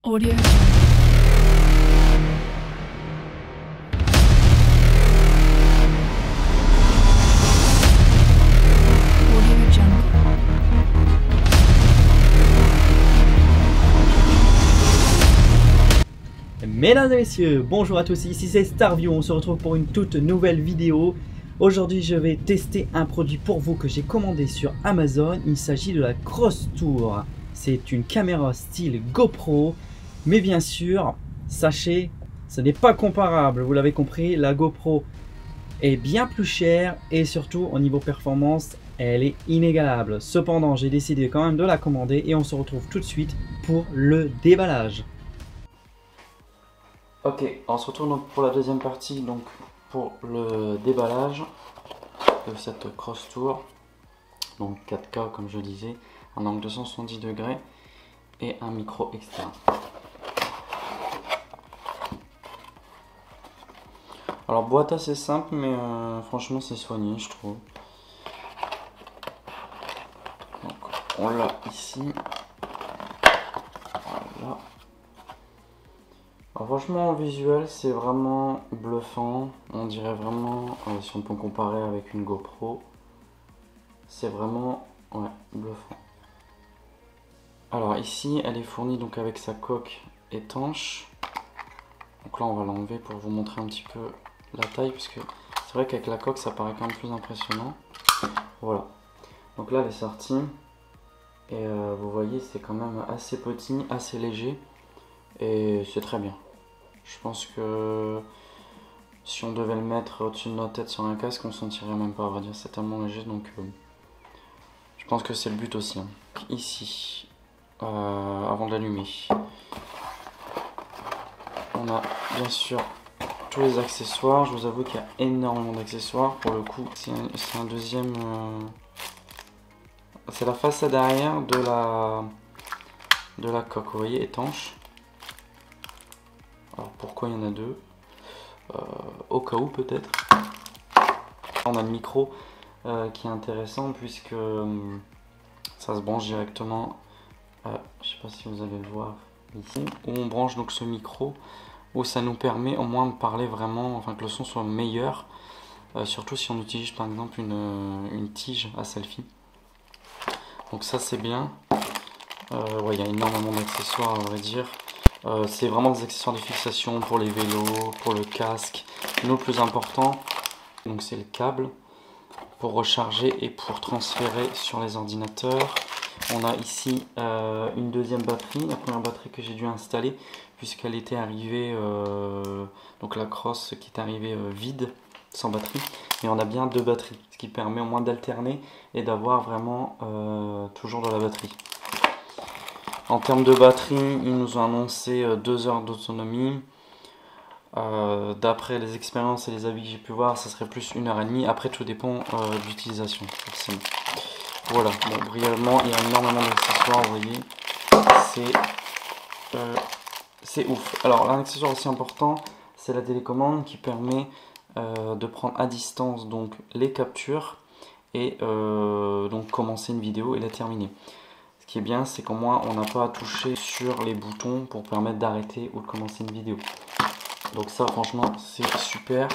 Audio. Audio Jungle. Mesdames et messieurs, bonjour à tous, ici c'est Starview, on se retrouve pour une toute nouvelle vidéo. Aujourd'hui je vais tester un produit pour vous que j'ai commandé sur Amazon, il s'agit de la Crosstour. C'est une caméra style GoPro, mais bien sûr, sachez, ce n'est pas comparable, vous l'avez compris, la GoPro est bien plus chère et surtout au niveau performance, elle est inégalable. Cependant, j'ai décidé quand même de la commander et on se retrouve tout de suite pour le déballage. Ok, on se retrouve donc pour la deuxième partie, donc pour le déballage de cette Crosstour. Donc 4K comme je disais, un angle de 170 degrés et un micro externe. Alors boîte assez simple mais franchement c'est soigné je trouve. Donc on l'a ici. Voilà. Alors franchement en visuel c'est vraiment bluffant, on dirait vraiment, si on peut comparer avec une GoPro, c'est vraiment bluffant. Alors ici elle est fournie donc avec sa coque étanche, donc là on va l'enlever pour vous montrer un petit peu la taille, parce que c'est vrai qu'avec la coque ça paraît quand même plus impressionnant. Voilà, donc là elle est sortie, et vous voyez c'est quand même assez petit, assez léger, et c'est très bien. Je pense que si on devait le mettre au-dessus de notre tête sur un casque, on s'en tirerait même pas, on va dire, c'est tellement léger, donc je pense que c'est le but aussi. Hein. Ici, avant de l'allumer, on a bien sûr tous les accessoires. Je vous avoue qu'il y a énormément d'accessoires, pour le coup, c'est un deuxième... c'est la façade arrière de la coque, vous voyez, étanche. Alors pourquoi il y en a deux? Au cas où peut-être. On a le micro qui est intéressant puisque ça se branche directement, je sais pas si vous allez le voir ici, où on branche donc ce micro, où ça nous permet au moins de parler vraiment, enfin que le son soit meilleur, surtout si on utilise par exemple une tige à selfie. Donc ça c'est bien. Ouais, il y a énormément d'accessoires à vrai dire. C'est vraiment des accessoires de fixation pour les vélos, pour le casque. Nous, le plus important, donc c'est le câble pour recharger et pour transférer sur les ordinateurs. On a ici une deuxième batterie, la première batterie que j'ai dû installer puisqu'elle était arrivée, donc la Cross qui est arrivée vide, sans batterie. Mais on a bien deux batteries, ce qui permet au moins d'alterner et d'avoir vraiment toujours de la batterie. En termes de batterie, ils nous ont annoncé 2 heures d'autonomie. D'après les expériences et les avis que j'ai pu voir, ça serait plus 1h30. Après, tout dépend de l'utilisation, forcément. Voilà, bon, brièvement, il y a énormément d'accessoires, vous voyez. C'est ouf. Alors, un accessoire aussi important, c'est la télécommande qui permet de prendre à distance donc les captures et donc commencer une vidéo et la terminer. Ce qui est bien, c'est qu'au moins on n'a pas à toucher sur les boutons pour permettre d'arrêter ou de commencer une vidéo. Donc ça franchement c'est super.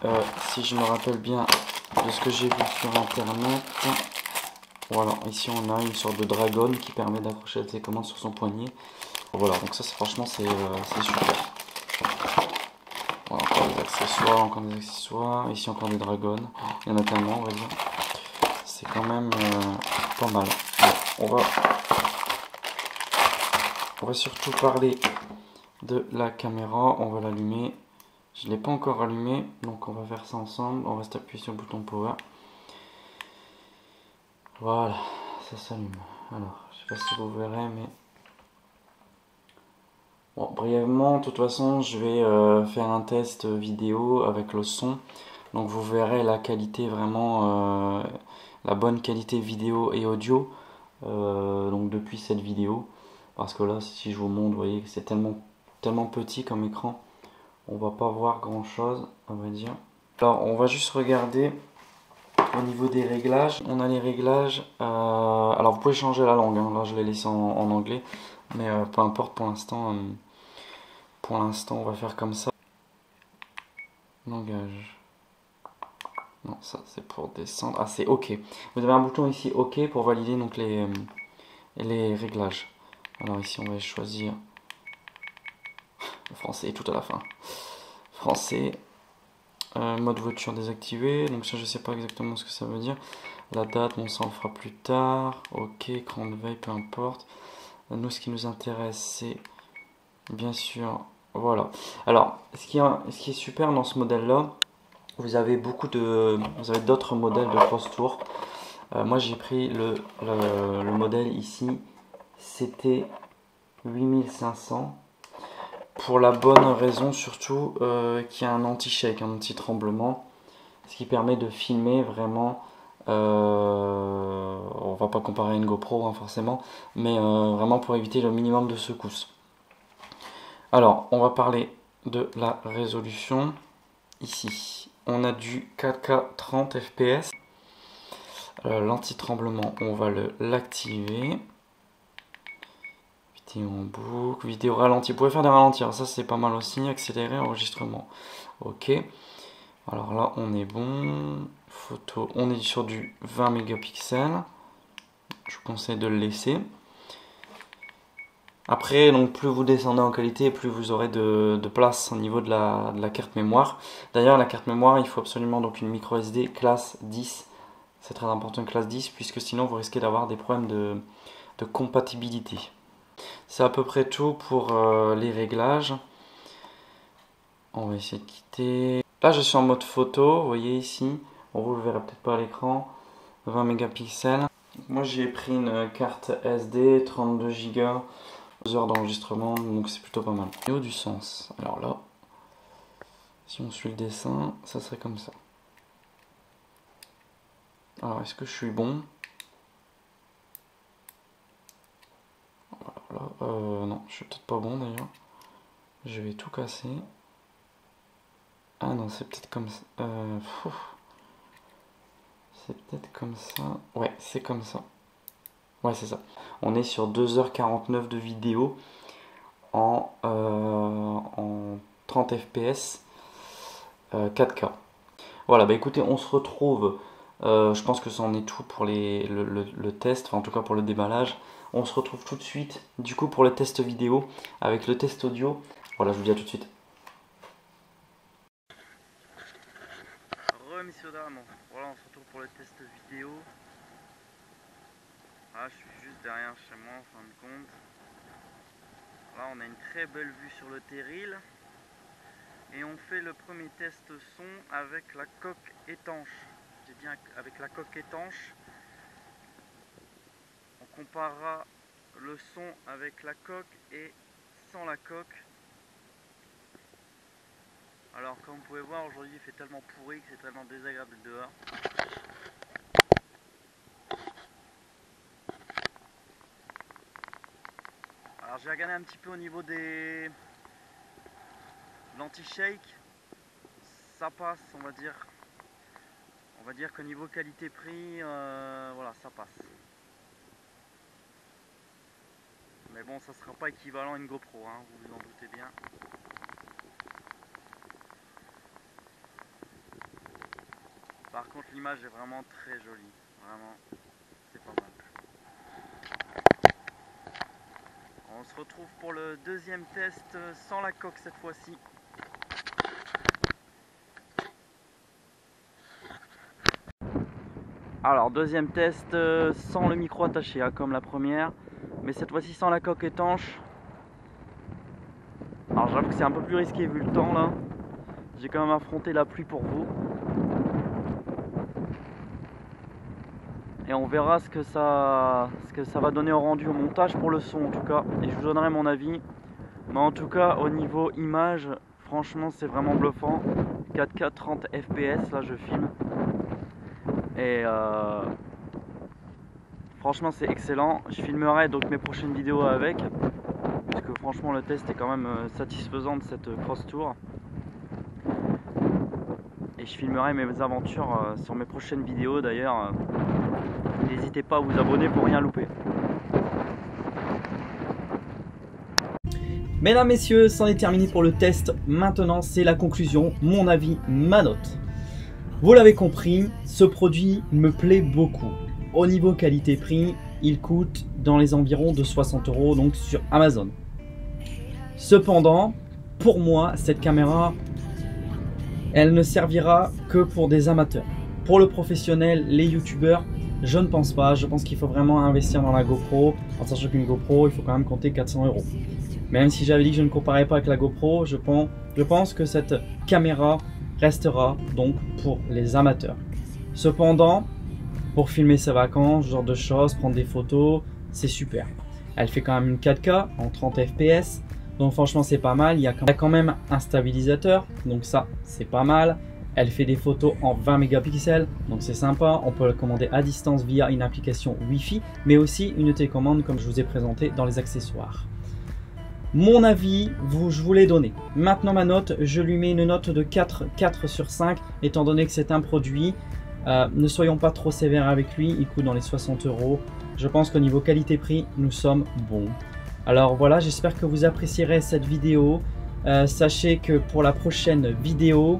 Et si je me rappelle bien de ce que j'ai vu sur internet, voilà, ici on a une sorte de dragon qui permet d'accrocher la télécommande sur son poignet. Voilà, donc ça franchement c'est super. Voilà, encore des accessoires, ici encore des dragons, il y en a tellement on va dire. C'est quand même pas mal. Bon, on va surtout parler de la caméra. On va l'allumer. Je ne l'ai pas encore allumé, donc on va faire ça ensemble. On va appuyer sur le bouton power. Voilà, ça s'allume. Alors, je sais pas si vous verrez, mais bon, brièvement, de toute façon, je vais faire un test vidéo avec le son. Donc vous verrez la qualité vraiment, la bonne qualité vidéo et audio. Donc depuis cette vidéo, parce que là si je vous montre, vous voyez que c'est tellement petit comme écran, on va pas voir grand chose à vrai dire. Alors on va juste regarder au niveau des réglages. On a les réglages, alors vous pouvez changer la langue, hein. Là je l'ai laissé en anglais, Mais peu importe, pour l'instant, on va faire comme ça. Langage. Non, ça c'est pour descendre. Ah, c'est OK. Vous avez un bouton ici OK pour valider donc les réglages. Alors ici, on va choisir le français tout à la fin. Français. Mode voiture désactivé. Donc ça, je sais pas exactement ce que ça veut dire. La date, bon, ça on le fera plus tard. OK, écran de veille, peu importe. Nous, ce qui nous intéresse, c'est bien sûr... Voilà. Alors, ce qui est super dans ce modèle-là, vous avez d'autres modèles de cross tour. Moi, j'ai pris le modèle ici. C'était 8500. Pour la bonne raison, surtout, qu'il y a un anti-shake, un anti-tremblement. Ce qui permet de filmer vraiment... on va pas comparer à une GoPro, hein, forcément. Mais vraiment pour éviter le minimum de secousses. Alors, on va parler de la résolution. Ici, on a du 4K 30 fps. L'anti-tremblement, on va l'activer. Vidéo en boucle, vidéo ralenti. Vous pouvez faire des ralentis, ça c'est pas mal aussi. Accélérer, enregistrement. OK. Alors là, on est bon. Photo, on est sur du 20 mégapixels. Je vous conseille de le laisser. Après, donc plus vous descendez en qualité, plus vous aurez de place au niveau de la carte mémoire. D'ailleurs, la carte mémoire, il faut absolument donc une micro SD classe 10. C'est très important, une classe 10, puisque sinon vous risquez d'avoir des problèmes de compatibilité. C'est à peu près tout pour les réglages. On va essayer de quitter. Là, je suis en mode photo, vous voyez ici. Bon, vous le verrez peut-être pas à l'écran. 20 mégapixels. Moi, j'ai pris une carte SD, 32 Go. 2 heures d'enregistrement, donc c'est plutôt pas mal. Vidéo du sens. Alors là, si on suit le dessin, ça serait comme ça. Alors, est-ce que je suis bon? Voilà, non, je suis peut-être pas bon d'ailleurs. Je vais tout casser. Ah non, c'est peut-être comme ça. C'est peut-être comme ça. Ouais, c'est comme ça. Ouais, c'est ça. On est sur 2h49 de vidéo en 30 fps 4K. Voilà, bah écoutez, on se retrouve. Je pense que ça en est tout pour le test, enfin en tout cas pour le déballage. On se retrouve tout de suite, du coup, pour le test vidéo avec le test audio. Voilà, je vous dis à tout de suite. Messieurs dames, voilà, on se retrouve pour le test vidéo. Là, je suis juste derrière chez moi en fin de compte. Là, on a une très belle vue sur le terril. Et on fait le premier test son avec la coque étanche. J'ai dit avec la coque étanche. On comparera le son avec la coque et sans la coque. Alors comme vous pouvez voir, aujourd'hui il fait tellement pourri que c'est tellement désagréable dehors. Alors j'ai regardé un petit peu au niveau des l'anti-shake, ça passe, on va dire. On va dire qu'au niveau qualité-prix, voilà, ça passe. Mais bon, ça sera pas équivalent à une GoPro, hein, vous vous en doutez bien. Par contre, l'image est vraiment très jolie, vraiment, c'est pas mal. On se retrouve pour le deuxième test sans la coque cette fois-ci. Alors deuxième test sans le micro attaché, hein, comme la première, mais cette fois-ci sans la coque étanche. Alors j'avoue que c'est un peu plus risqué vu le temps là. J'ai quand même affronté la pluie pour vous. Et on verra ce que ça va donner au rendu au montage pour le son en tout cas. Et je vous donnerai mon avis. Mais en tout cas au niveau image, franchement c'est vraiment bluffant. 4K 30 fps, là je filme. Et franchement c'est excellent. Je filmerai donc mes prochaines vidéos avec. Parce que franchement le test est quand même satisfaisant de cette cross tour. Et je filmerai mes aventures sur mes prochaines vidéos d'ailleurs. N'hésitez pas à vous abonner pour rien louper. Mesdames, messieurs, c'en est terminé pour le test. Maintenant, c'est la conclusion, mon avis, ma note. Vous l'avez compris, ce produit me plaît beaucoup. Au niveau qualité-prix, il coûte dans les environs de 60 €, donc sur Amazon. Cependant, pour moi, cette caméra, elle ne servira que pour des amateurs. Pour le professionnel, les youtubeurs, je ne pense pas. Je pense qu'il faut vraiment investir dans la GoPro. En sachant qu'une GoPro, il faut quand même compter 400 €. Même si j'avais dit que je ne comparais pas avec la GoPro, je pense que cette caméra restera donc pour les amateurs. Cependant, pour filmer ses vacances, ce genre de choses, prendre des photos, c'est super. Elle fait quand même une 4K en 30 fps. Donc franchement c'est pas mal, il y a quand même un stabilisateur, donc ça c'est pas mal. Elle fait des photos en 20 mégapixels, donc c'est sympa. On peut la commander à distance via une application Wi-Fi, mais aussi une télécommande comme je vous ai présenté dans les accessoires. Mon avis, je vous l'ai donné. Maintenant ma note, je lui mets une note de 4 sur 5, étant donné que c'est un produit. Ne soyons pas trop sévères avec lui, il coûte dans les 60 €. Je pense qu'au niveau qualité-prix, nous sommes bons. Alors voilà, j'espère que vous apprécierez cette vidéo. Sachez que pour la prochaine vidéo,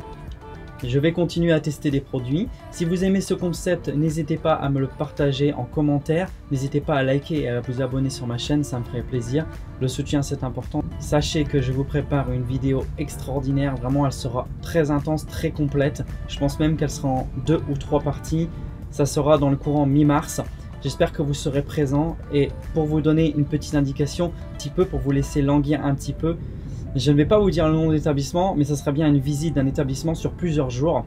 je vais continuer à tester des produits. Si vous aimez ce concept, n'hésitez pas à me le partager en commentaire. N'hésitez pas à liker et à vous abonner sur ma chaîne, ça me ferait plaisir. Le soutien c'est important. Sachez que je vous prépare une vidéo extraordinaire. Vraiment, elle sera très intense, très complète. Je pense même qu'elle sera en 2 ou 3 parties. Ça sera dans le courant mi-mars. J'espère que vous serez présents et pour vous donner une petite indication, un petit peu pour vous laisser languir un petit peu, je ne vais pas vous dire le nom de l'établissement, mais ça sera bien une visite d'un établissement sur plusieurs jours.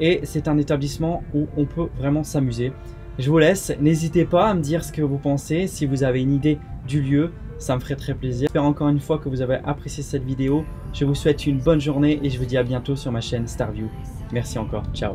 Et c'est un établissement où on peut vraiment s'amuser. Je vous laisse, n'hésitez pas à me dire ce que vous pensez, si vous avez une idée du lieu, ça me ferait très plaisir. J'espère encore une fois que vous avez apprécié cette vidéo. Je vous souhaite une bonne journée et je vous dis à bientôt sur ma chaîne Starview. Merci encore, ciao.